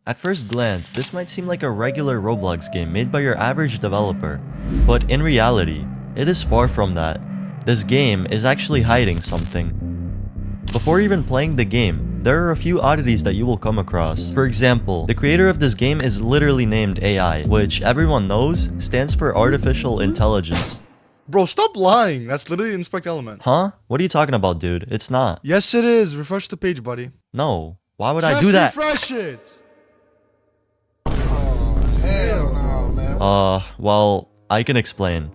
At first glance, this might seem like a regular Roblox game made by your average developer, but in reality, it is far from that. This game is actually hiding something. Before even playing the game, there are a few oddities that you will come across. For example, the creator of this game is literally named AI, which everyone knows stands for Artificial Intelligence. Bro, stop lying. That's literally Inspect Element. Huh? What are you talking about, dude? It's not. Yes, it is. Refresh the page, buddy. No. Why would I do that? Refresh it. Oh, hell no, man. Well, I can explain.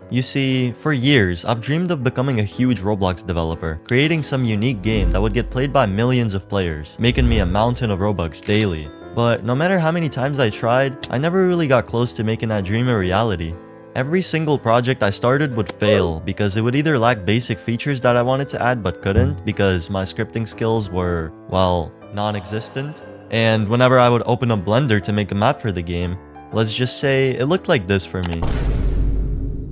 You see, for years, I've dreamed of becoming a huge Roblox developer, creating some unique game that would get played by millions of players, making me a mountain of Robux daily. But no matter how many times I tried, I never really got close to making that dream a reality. Every single project I started would fail because it would either lack basic features that I wanted to add but couldn't because my scripting skills were, well, non-existent. And whenever I would open up Blender to make a map for the game, let's just say it looked like this for me.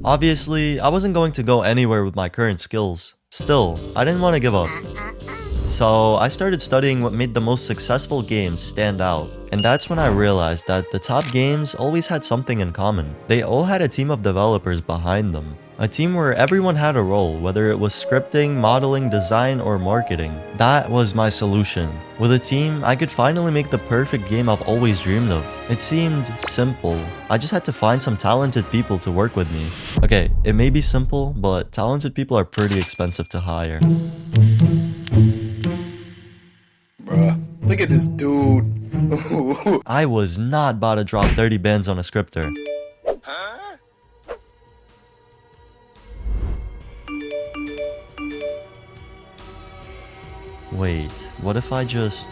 Obviously, I wasn't going to go anywhere with my current skills. Still, I didn't want to give up. So I started studying what made the most successful games stand out. And that's when I realized that the top games always had something in common. They all had a team of developers behind them. A team where everyone had a role, whether it was scripting, modeling, design, or marketing. That was my solution. With a team, I could finally make the perfect game I've always dreamed of. It seemed simple. I just had to find some talented people to work with me. Okay, it may be simple, but talented people are pretty expensive to hire. Bruh, look at this dude. I was not about to drop 30 bands on a scripter. Huh? Wait, what if I just...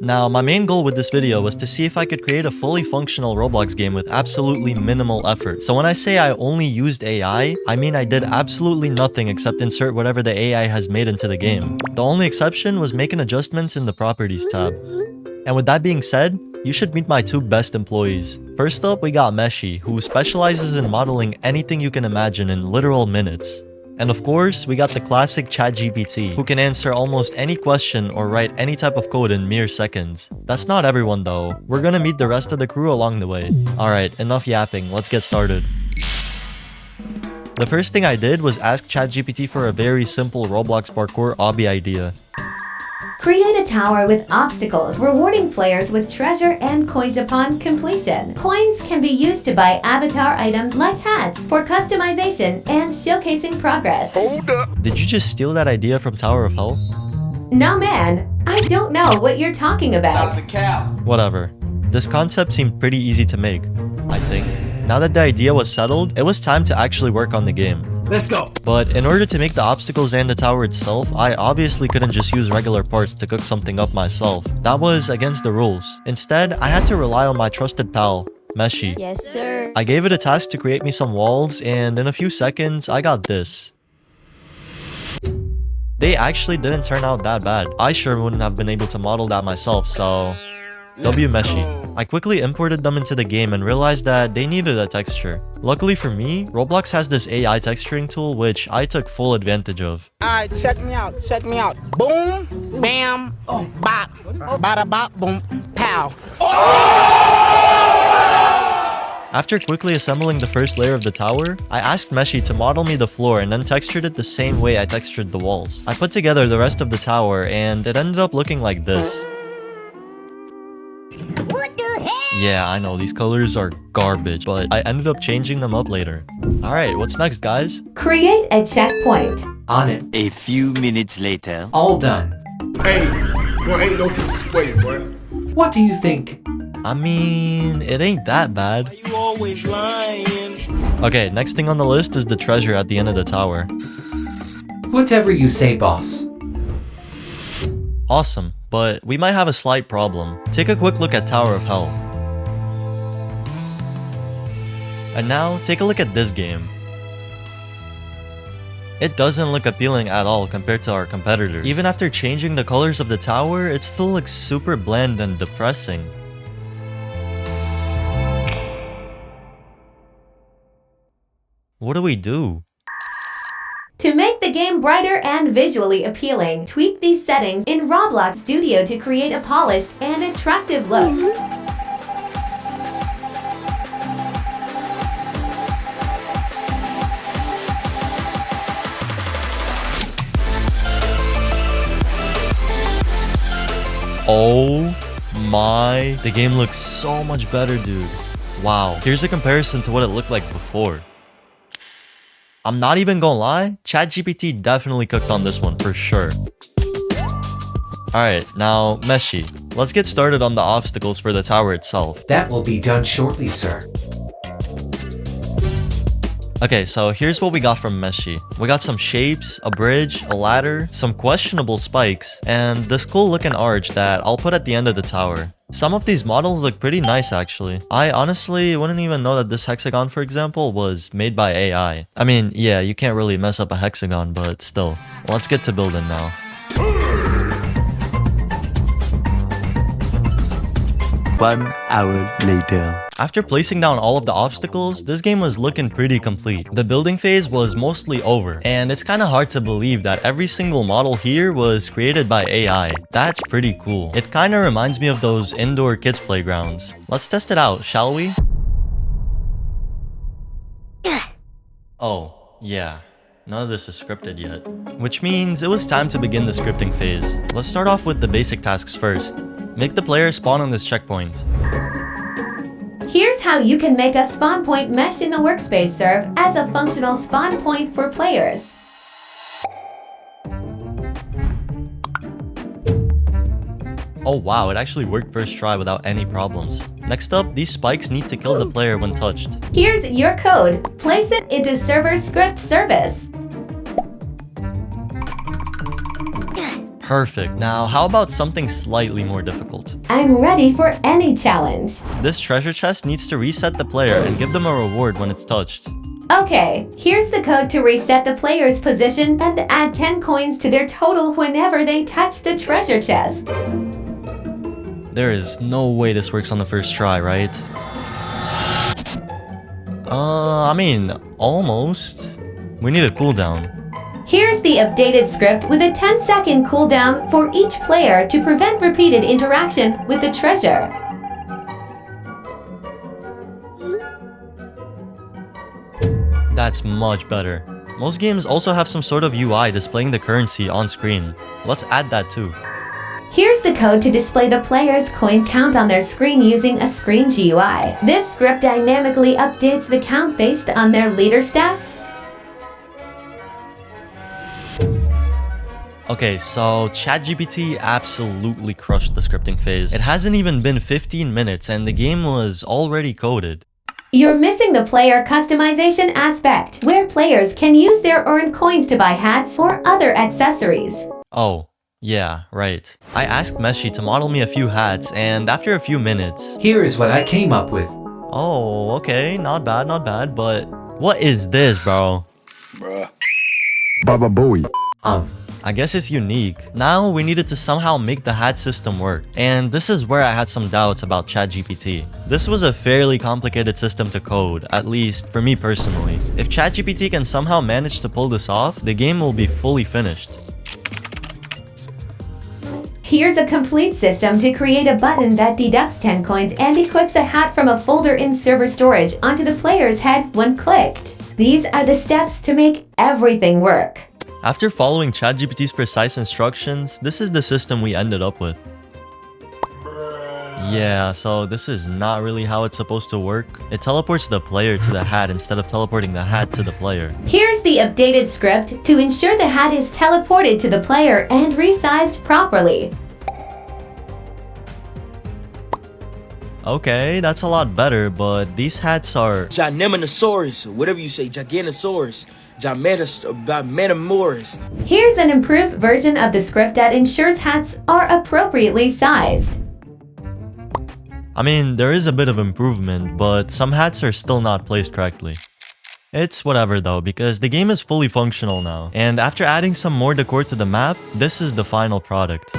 Now, my main goal with this video was to see if I could create a fully functional Roblox game with absolutely minimal effort. So when I say I only used AI, I mean I did absolutely nothing except insert whatever the AI has made into the game. The only exception was making adjustments in the Properties tab. And with that being said, you should meet my two best employees. First up, we got Meshi, who specializes in modeling anything you can imagine in literal minutes. And of course, we got the classic ChatGPT, who can answer almost any question or write any type of code in mere seconds. That's not everyone though. We're gonna meet the rest of the crew along the way. Alright, enough yapping, let's get started. The first thing I did was ask ChatGPT for a very simple Roblox parkour obby idea. Create a tower with obstacles, rewarding players with treasure and coins upon completion. Coins can be used to buy avatar items like hats for customization and showcasing progress. Hold up. Did you just steal that idea from Tower of Hell? No man, I don't know what you're talking about. Whatever. This concept seemed pretty easy to make, I think. Now that the idea was settled, it was time to actually work on the game. Let's go! But in order to make the obstacles and the tower itself, I obviously couldn't just use regular parts to cook something up myself. That was against the rules. Instead, I had to rely on my trusted pal, Meshi. Yes, sir. I gave it a task to create me some walls, and in a few seconds, I got this. They actually didn't turn out that bad. I sure wouldn't have been able to model that myself, so... W Meshi. I quickly imported them into the game and realized that they needed a texture. Luckily for me, Roblox has this AI texturing tool which I took full advantage of. Alright, check me out, check me out. Boom, bam, bop, bada bop, boom, pow. After quickly assembling the first layer of the tower, I asked Meshi to model me the floor and then textured it the same way I textured the walls. I put together the rest of the tower and it ended up looking like this. What the heck? Yeah, I know, these colors are garbage, but I ended up changing them up later. Alright, what's next, guys? Create a checkpoint. On it. A few minutes later. All done. Hey, boy, ain't no wait, boy. What do you think? I mean, it ain't that bad. You always lying. Okay, next thing on the list is the treasure at the end of the tower. Whatever you say, boss. Awesome, but we might have a slight problem. Take a quick look at Tower of Hell. And now, take a look at this game. It doesn't look appealing at all compared to our competitors. Even after changing the colors of the tower, it still looks super bland and depressing. What do we do? To make the the game brighter and visually appealing. Tweak these settings in Roblox Studio to create a polished and attractive look. Oh my, the game looks so much better, dude. Wow. Here's a comparison to what it looked like before. I'm not even gonna lie, ChatGPT definitely cooked on this one for sure. Alright, now Meshi, let's get started on the obstacles for the tower itself. That will be done shortly, sir. Okay, so here's what we got from Meshi. We got some shapes, a bridge, a ladder, some questionable spikes, and this cool looking arch that I'll put at the end of the tower. Some of these models look pretty nice actually. I honestly wouldn't even know that this hexagon, for example, was made by AI. I mean, yeah, you can't really mess up a hexagon, but still. Let's get to building now. 1 hour later. After placing down all of the obstacles, this game was looking pretty complete. The building phase was mostly over, and it's kinda hard to believe that every single model here was created by AI. That's pretty cool. It kinda reminds me of those indoor kids playgrounds. Let's test it out, shall we? Oh, yeah. None of this is scripted yet. Which means it was time to begin the scripting phase. Let's start off with the basic tasks first. Make the player spawn on this checkpoint. Here's how you can make a spawn point mesh in the workspace serve as a functional spawn point for players. Oh wow, it actually worked first try without any problems. Next up, these spikes need to kill the player when touched. Here's your code. Place it into server script service. Perfect. Now, how about something slightly more difficult? I'm ready for any challenge. This treasure chest needs to reset the player and give them a reward when it's touched. Okay, here's the code to reset the player's position and add 10 coins to their total whenever they touch the treasure chest. There is no way this works on the first try, right? I mean, almost. We need a cooldown. Here's the updated script with a 10-second cooldown for each player to prevent repeated interaction with the treasure. That's much better. Most games also have some sort of UI displaying the currency on screen. Let's add that too. Here's the code to display the player's coin count on their screen using a screen GUI. This script dynamically updates the count based on their leader stats. Okay, so ChatGPT absolutely crushed the scripting phase. It hasn't even been 15 minutes and the game was already coded. You're missing the player customization aspect, where players can use their earned coins to buy hats or other accessories. Oh, yeah, right. I asked Meshi to model me a few hats and after a few minutes... Here is what I came up with. Oh, okay, not bad, but what is this, bro? Bruh. Baba Booey. I guess it's unique. Now we needed to somehow make the hat system work. And this is where I had some doubts about ChatGPT. This was a fairly complicated system to code, at least for me personally. If ChatGPT can somehow manage to pull this off, the game will be fully finished. Here's a complete system to create a button that deducts 10 coins and equips a hat from a folder in server storage onto the player's head when clicked. These are the steps to make everything work. After following ChatGPT's precise instructions, this is the system we ended up with. Yeah, so this is not really how it's supposed to work. It teleports the player to the hat instead of teleporting the hat to the player. Here's the updated script to ensure the hat is teleported to the player and resized properly. Okay, that's a lot better, but these hats are... Gigantosaurus, whatever you say, Gigantosaurus. Metamorphs. Here's an improved version of the script that ensures hats are appropriately sized. I mean, there is a bit of improvement, but some hats are still not placed correctly. It's whatever though, because the game is fully functional now. And after adding some more decor to the map, this is the final product.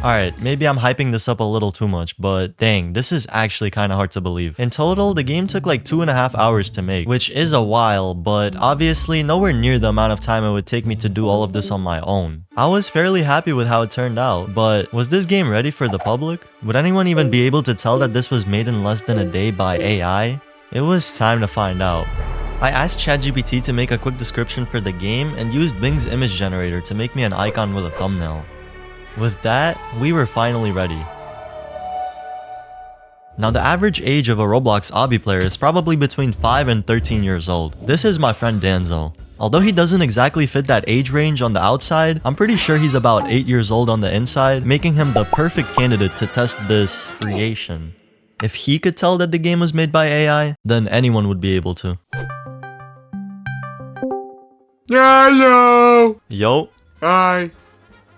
Alright, maybe I'm hyping this up a little too much, but dang, this is actually kinda hard to believe. In total, the game took like 2.5 hours to make, which is a while, but obviously nowhere near the amount of time it would take me to do all of this on my own. I was fairly happy with how it turned out, but was this game ready for the public? Would anyone even be able to tell that this was made in less than a day by AI? It was time to find out. I asked ChatGPT to make a quick description for the game and used Bing's image generator to make me an icon with a thumbnail. With that, we were finally ready. Now the average age of a Roblox obby player is probably between 5 and 13 years old. This is my friend Danzo. Although he doesn't exactly fit that age range on the outside, I'm pretty sure he's about 8 years old on the inside, making him the perfect candidate to test this creation. If he could tell that the game was made by AI, then anyone would be able to. Hello. Yo, Hi.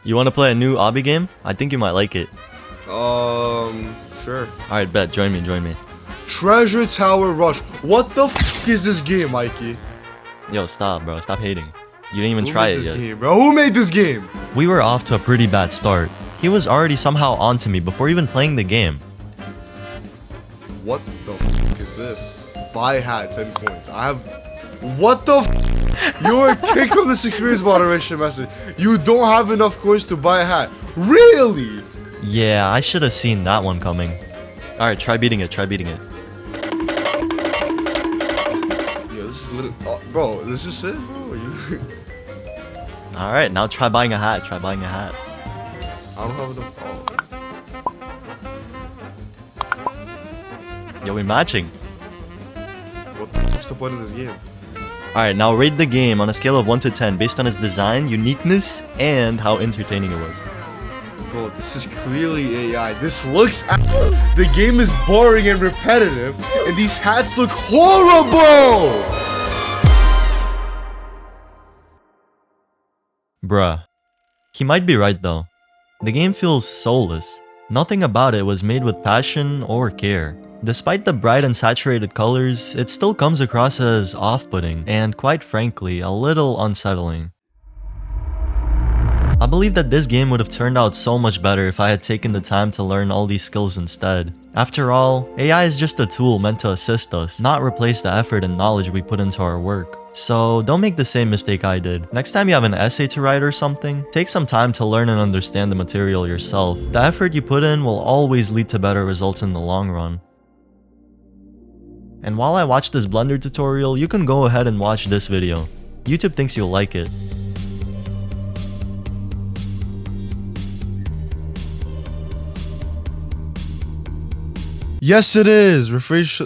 you wanna play a new obby game? I think you might like it. Sure. Alright, bet, join me. Treasure Tower Rush. What the f is this game, Mikey? Yo, stop, bro, stop hating. You didn't even try it this yet. game, bro? Who made this game? We were off to a pretty bad start. He was already somehow onto me before even playing the game. What the f is this? Buy hat, 10 coins. I have... What the f? You were kicked from this experience moderation message. You don't have enough coins to buy a hat. Really? Yeah, I should have seen that one coming. Alright, try beating it. Yo, this is literally... Oh, bro, this is it, bro? Alright, now try buying a hat. I don't have enough... Oh. Yo, we're matching. What's the point of this game? Alright, now rate the game on a scale of 1 to 10 based on its design, uniqueness, and how entertaining it was. Bro, this is clearly AI. This looks... The game is boring and repetitive, and these hats look horrible! Bruh. He might be right though. The game feels soulless. Nothing about it was made with passion or care. Despite the bright and saturated colors, it still comes across as off-putting and, quite frankly, a little unsettling. I believe that this game would have turned out so much better if I had taken the time to learn all these skills instead. After all, AI is just a tool meant to assist us, not replace the effort and knowledge we put into our work. So don't make the same mistake I did. Next time you have an essay to write or something, take some time to learn and understand the material yourself. The effort you put in will always lead to better results in the long run. And while I watch this Blender tutorial, you can go ahead and watch this video. YouTube thinks you'll like it. Yes, it is. Refresh...